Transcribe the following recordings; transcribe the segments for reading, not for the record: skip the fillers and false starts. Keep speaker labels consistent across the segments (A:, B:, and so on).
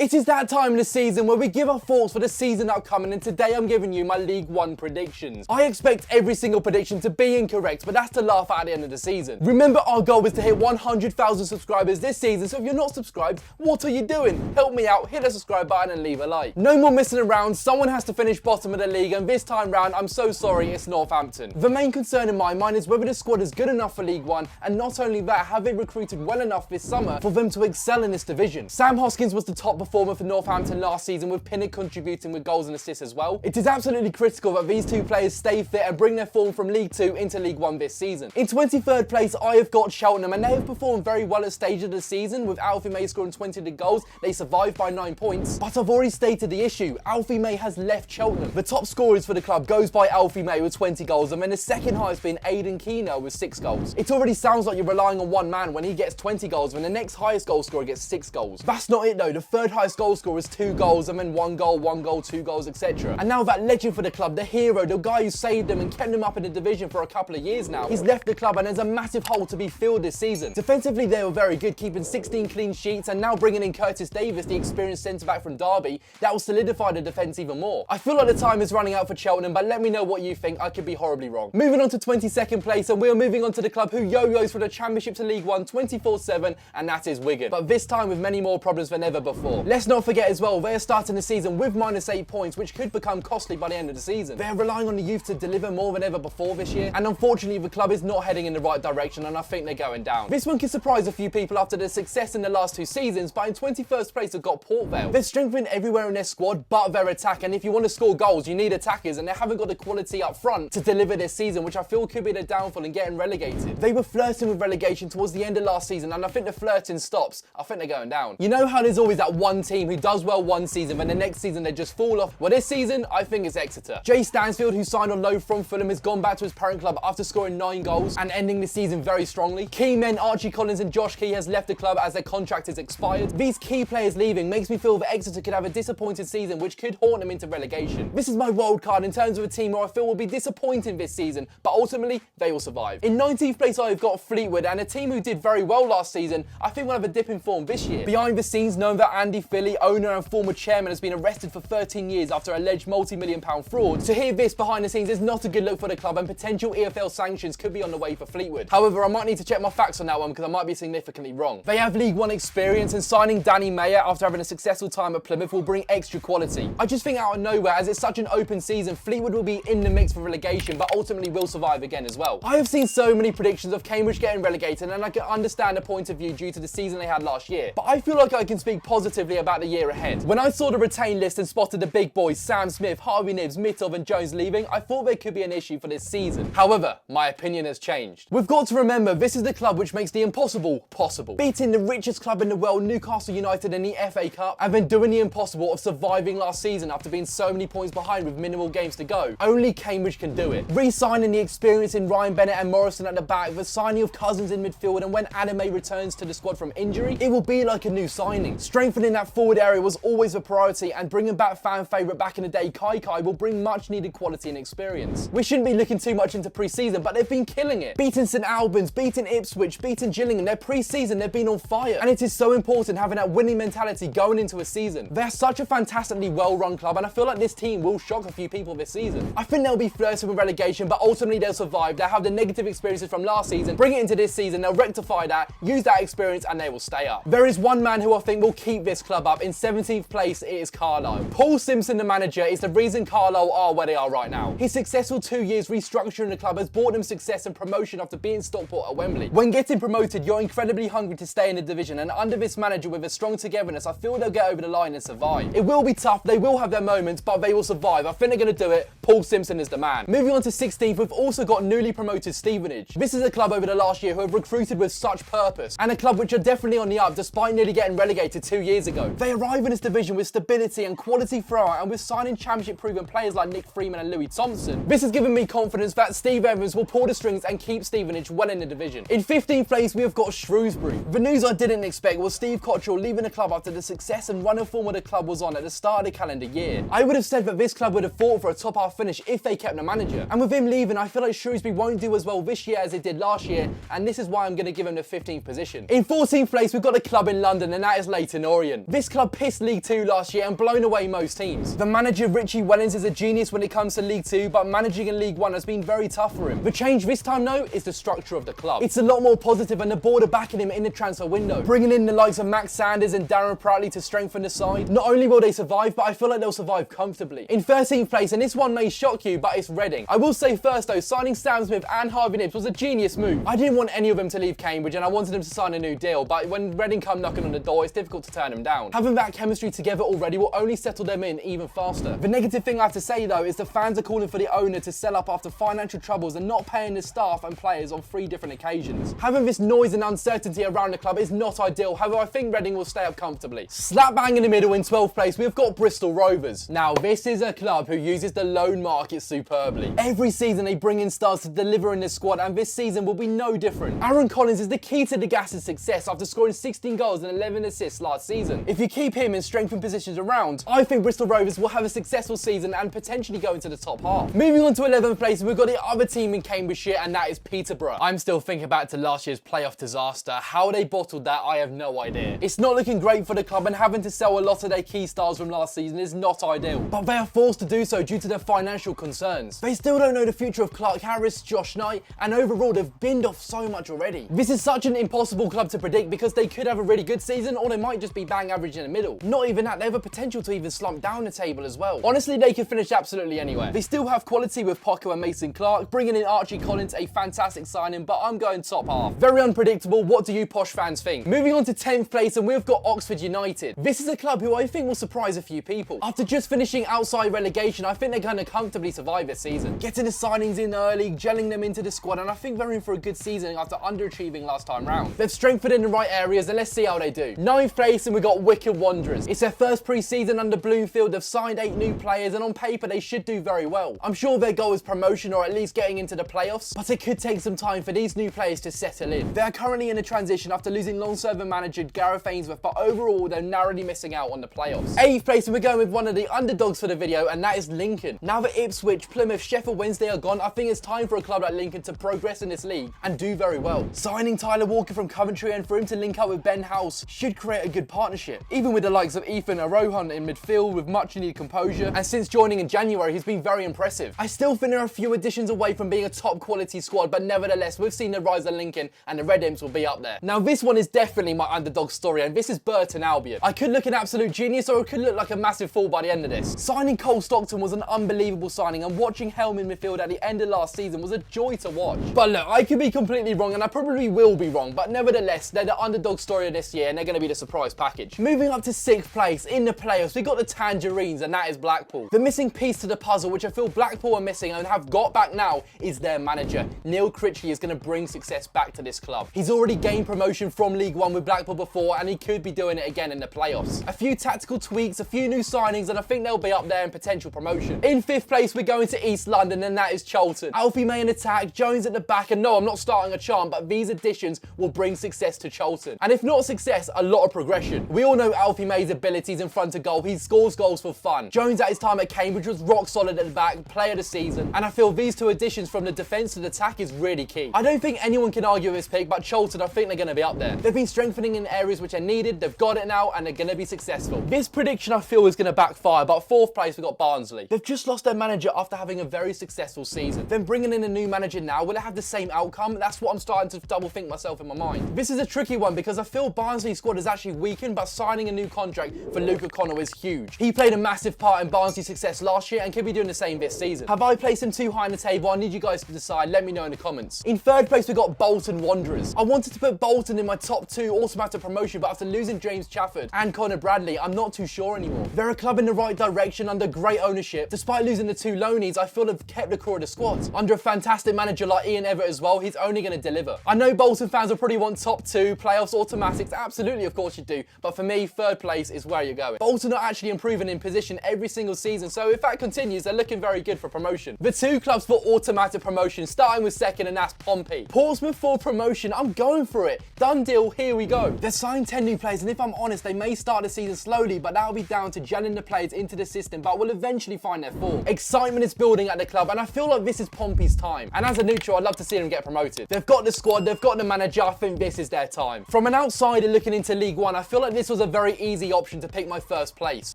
A: It is that time in the season where we give our thoughts for the season upcoming, and today I'm giving you my League One predictions. I expect every single prediction to be incorrect, but that's to laugh at the end of the season. Remember, our goal is to hit 100,000 subscribers this season, so if you're not subscribed, what are you doing? Help me out, hit the subscribe button and leave a like. No more messing around, someone has to finish bottom of the league, and this time round, I'm so sorry, it's Northampton. The main concern in my mind is whether the squad is good enough for League One, and not only that, have they recruited well enough this summer for them to excel in this division. Sam Hoskins was the top performer for Northampton last season, with Pinnock contributing with goals and assists as well. It is absolutely critical that these two players stay fit and bring their form from League 2 into League 1 this season. In 23rd place, I have got Cheltenham, and they have performed very well at stage of the season, with Alfie May scoring 20 goals. They survived by 9 points, but I've already stated the issue. Alfie May has left Cheltenham. The top scorers for the club goes by Alfie May with 20 goals, and then the second highest being Aidan Keno with 6 goals. It already sounds like you're relying on one man when he gets 20 goals, when the next highest goal scorer gets 6 goals. That's not it though. The third highest goal scorer is 2 goals, and then 1 goal, 2 goals, etc. And now that legend for the club, the hero, the guy who saved them and kept them up in the division for a couple of years now, he's left the club, and there's a massive hole to be filled this season. Defensively, they were very good, keeping 16 clean sheets, and now bringing in Curtis Davis, the experienced centre-back from Derby, that will solidify the defence even more. I feel like the time is running out for Cheltenham, but let me know what you think. I could be horribly wrong. Moving on to 22nd place, and we are moving on to the club who yo-yos from the Championship to League 1 24/7, and that is Wigan. But this time with many more problems than ever before. Let's not forget as well, they are starting the season with -8 points, which could become costly by the end of the season. They are relying on the youth to deliver more than ever before this year, and unfortunately the club is not heading in the right direction, and I think they're going down. This one can surprise a few people after their success in the last 2 seasons, but in 21st place they've got Port Vale. They're strengthening everywhere in their squad but their attack, and if you want to score goals you need attackers, and they haven't got the quality up front to deliver this season, which I feel could be their downfall in getting relegated. They were flirting with relegation towards the end of last season, and I think the flirting stops. I think they're going down. You know how there's always that one team who does well one season, but the next season they just fall off? Well, this season I think it's Exeter. Jay Stansfield, who signed on loan from Fulham, has gone back to his parent club after scoring 9 goals and ending the season very strongly. Key men Archie Collins and Josh Key has left the club as their contract is expired. These key players leaving makes me feel that Exeter could have a disappointed season, which could haunt them into relegation. This is my wild card in terms of a team who I feel will be disappointing this season, but ultimately they will survive. In 19th place I've got Fleetwood, and a team who did very well last season I think will have a dip in form this year. Behind the scenes, knowing that Andy Philly, owner and former chairman, has been arrested for 13 years after alleged multi-million-pound fraud. To hear this behind the scenes is not a good look for the club, and potential EFL sanctions could be on the way for Fleetwood. However, I might need to check my facts on that one because I might be significantly wrong. They have League 1 experience, and signing Danny Mayer after having a successful time at Plymouth will bring extra quality. I just think out of nowhere, as it's such an open season, Fleetwood will be in the mix for relegation, but ultimately will survive again as well. I have seen so many predictions of Cambridge getting relegated, and I can understand the point of view due to the season they had last year, but I feel like I can speak positively about the year ahead. When I saw the retained list and spotted the big boys Sam Smith, Harvey Nibbs, Mitov and Jones leaving, I thought there could be an issue for this season. However, my opinion has changed. We've got to remember, this is the club which makes the impossible possible. Beating the richest club in the world, Newcastle United, in the FA Cup, and then doing the impossible of surviving last season after being so many points behind with minimal games to go. Only Cambridge can do it. Re-signing the experience in Ryan Bennett and Morrison at the back, the signing of Cousins in midfield, and when Adame returns to the squad from injury, it will be like a new signing. Strengthening that forward area was always a priority, and bringing back fan favourite back in the day Kai will bring much needed quality and experience. We shouldn't be looking too much into pre-season, but they've been killing it. Beating St Albans, beating Ipswich, beating Gillingham, their pre-season they've been on fire, and it is so important having that winning mentality going into a season. They're such a fantastically well-run club, and I feel like this team will shock a few people this season. I think they'll be flirting with relegation, but ultimately they'll survive. They'll have the negative experiences from last season, bring it into this season, they'll rectify that, use that experience, and they will stay up. There is one man who I think will keep this club up. In 17th place, it is Carlisle. Paul Simpson, the manager, is the reason Carlisle are where they are right now. His successful 2 years restructuring the club has brought them success and promotion after being Stockport at Wembley. When getting promoted, you're incredibly hungry to stay in the division, and under this manager with a strong togetherness, I feel they'll get over the line and survive. It will be tough, they will have their moments, but they will survive. I think they're going to do it. Paul Simpson is the man. Moving on to 16th, we've also got newly promoted Stevenage. This is a club over the last year who have recruited with such purpose, and a club which are definitely on the up despite nearly getting relegated 2 years ago. They arrive in this division with stability and quality throughout, and with signing championship proven players like Nick Freeman and Louis Thompson. This has given me confidence that Steve Evans will pull the strings and keep Stevenage well in the division. In 15th place, we have got Shrewsbury. The news I didn't expect was Steve Cottrell leaving the club after the success and run of form the club was on at the start of the calendar year. I would have said that this club would have fought for a top half finish if they kept the manager. And with him leaving, I feel like Shrewsbury won't do as well this year as it did last year, and this is why I'm going to give him the 15th position. In 14th place, we've got a club in London, and that is Leyton Orient. This club pissed League 2 last year and blown away most teams. The manager Richie Wellens is a genius when it comes to League 2, but managing in League 1 has been very tough for him. The change this time though is the structure of the club. It's a lot more positive and the board are backing him in the transfer window, bringing in the likes of Max Sanders and Darren Proutley to strengthen the side. Not only will they survive, but I feel like they'll survive comfortably. In 13th place, and this one may shock you, but it's Reading. I will say first though, signing Sam Smith and Harvey Nibbs was a genius move. I didn't want any of them to leave Cambridge and I wanted them to sign a new deal, but when Reading come knocking on the door, it's difficult to turn them down. Having that chemistry together already will only settle them in even faster. The negative thing I have to say though is the fans are calling for the owner to sell up after financial troubles and not paying the staff and players on 3 different occasions. Having this noise and uncertainty around the club is not ideal, however I think Reading will stay up comfortably. Slap bang in the middle in 12th place, we've got Bristol Rovers. Now this is a club who uses the loan market superbly. Every season they bring in stars to deliver in this squad and this season will be no different. Aaron Collins is the key to the Gass's success after scoring 16 goals and 11 assists last season. If you keep him in strengthened positions around, I think Bristol Rovers will have a successful season and potentially go into the top half. Moving on to 11th place, we've got the other team in Cambridgeshire and that is Peterborough. I'm still thinking back to last year's playoff disaster. How they bottled that, I have no idea. It's not looking great for the club and having to sell a lot of their key stars from last season is not ideal. But they are forced to do so due to their financial concerns. They still don't know the future of Clark Harris, Josh Knight, and overall they've binned off so much already. This is such an impossible club to predict because they could have a really good season or they might just be bang average in the middle. Not even that, they have a potential to even slump down the table as well. Honestly, they could finish absolutely anywhere. They still have quality with Poco and Mason Clark, bringing in Archie Collins, a fantastic signing, but I'm going top half. Very unpredictable. What do you posh fans think? Moving on to 10th place, and we've got Oxford United. This is a club who I think will surprise a few people. After just finishing outside relegation, I think they're going to comfortably survive this season. Getting the signings in early, gelling them into the squad, and I think they're in for a good season after underachieving last time round. They've strengthened in the right areas, and let's see how they do. 9th place, and we've got Wycombe Wanderers. It's their first pre-season under Bloomfield. They've signed 8 new players, and on paper, they should do very well. I'm sure their goal is promotion or at least getting into the playoffs, but it could take some time for these new players to settle in. They are currently in a transition after losing long-serving manager Gareth Ainsworth, but overall, they're narrowly missing out on the playoffs. 8th place, and we're going with one of the underdogs for the video, and that is Lincoln. Now that Ipswich, Plymouth, Sheffield Wednesday are gone, I think it's time for a club like Lincoln to progress in this league and do very well. Signing Tyler Walker from Coventry and for him to link up with Ben House should create a good partnership. Even with the likes of Ethan Arohan in midfield with much needed composure, and since joining in January, he's been very impressive. I still think there are a few additions away from being a top quality squad, but nevertheless, we've seen the rise of Lincoln and the Red Imps will be up there. Now this one is definitely my underdog story, and this is Burton Albion. I could look an absolute genius or it could look like a massive fall by the end of this. Signing Cole Stockton was an unbelievable signing, and watching Helm in midfield at the end of last season was a joy to watch. But look, I could be completely wrong and I probably will be wrong, but nevertheless, they're the underdog story of this year and they're going to be the surprise package. Moving up to 6th place in the playoffs, we got the Tangerines, and that is Blackpool. The missing piece to the puzzle, which I feel Blackpool are missing and have got back now, is their manager. Neil Critchley is going to bring success back to this club. He's already gained promotion from League 1 with Blackpool before and he could be doing it again in the playoffs. A few tactical tweaks, a few new signings, and I think they'll be up there in potential promotion. In 5th place, we're going to East London, and that is Charlton. Alfie May in attack, Jones at the back, and no, I'm not starting a chant, but these additions will bring success to Charlton. And if not success, a lot of progression. We all know Alfie May's abilities in front of goal. He scores goals for fun. Jones at his time at Cambridge was rock solid at the back, player of the season, and I feel these two additions from the defence to the attack is really key. I don't think anyone can argue with this pick, but Charlton, I think they're going to be up there. They've been strengthening in areas which are needed, they've got it now, and they're going to be successful. This prediction I feel is going to backfire, but 4th place we've got Barnsley. They've just lost their manager after having a very successful season. Then bringing in a new manager now, will it have the same outcome? That's what I'm starting to double think myself in my mind. This is a tricky one because I feel Barnsley's squad has actually weakened, but signing a new contract for Luke O'Connell is huge. He played a massive part in Barnsley's success last year and could be doing the same this season. Have I placed him too high in the table? I need you guys to decide. Let me know in the comments. In 3rd place, we got Bolton Wanderers. I wanted to put Bolton in my top 2 automatic promotion, but after losing James Chafford and Connor Bradley, I'm not too sure anymore. They're a club in the right direction under great ownership. Despite losing the 2 loanees, I feel they've kept the core of the squad. Under a fantastic manager like Ian Everett as well, he's only going to deliver. I know Bolton fans will probably want top 2, playoffs, automatics. Absolutely, of course you do. But for me, 3rd place is where you're going. Bolton are actually improving in position every single season, so if that continues, they're looking very good for promotion. The 2 clubs for automatic promotion, starting with 2nd, and that's Pompey. Portsmouth for promotion, I'm going for it. Done deal, here we go. They're signed 10 new players, and if I'm honest, they may start the season slowly, but that'll be down to gelling the players into the system, but will eventually find their form. Excitement is building at the club, and I feel like this is Pompey's time. And as a neutral, I'd love to see them get promoted. They've got the squad, they've got the manager, I think this is their time. From an outsider looking into League 1, I feel like this was was a very easy option to pick my first place.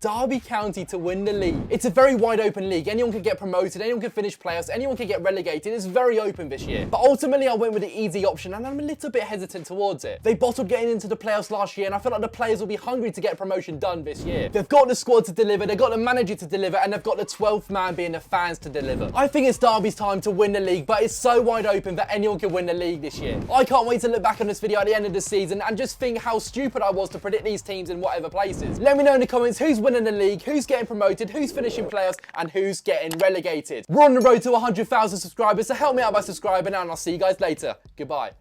A: Derby County to win the league. It's a very wide open league. Anyone can get promoted, anyone can finish playoffs, anyone can get relegated. It's very open this year. But ultimately I went with the easy option and I'm a little bit hesitant towards it. They bottled getting into the playoffs last year and I feel like the players will be hungry to get promotion done this year. They've got the squad to deliver, they've got the manager to deliver, and they've got the 12th man being the fans to deliver. I think it's Derby's time to win the league, but it's so wide open that anyone can win the league this year. I can't wait to look back on this video at the end of the season and just think how stupid I was to predict these teams in whatever places. Let me know in the comments who's winning the league, who's getting promoted, who's finishing playoffs, and who's getting relegated. We're on the road to 100,000 subscribers, so help me out by subscribing and I'll see you guys later. Goodbye.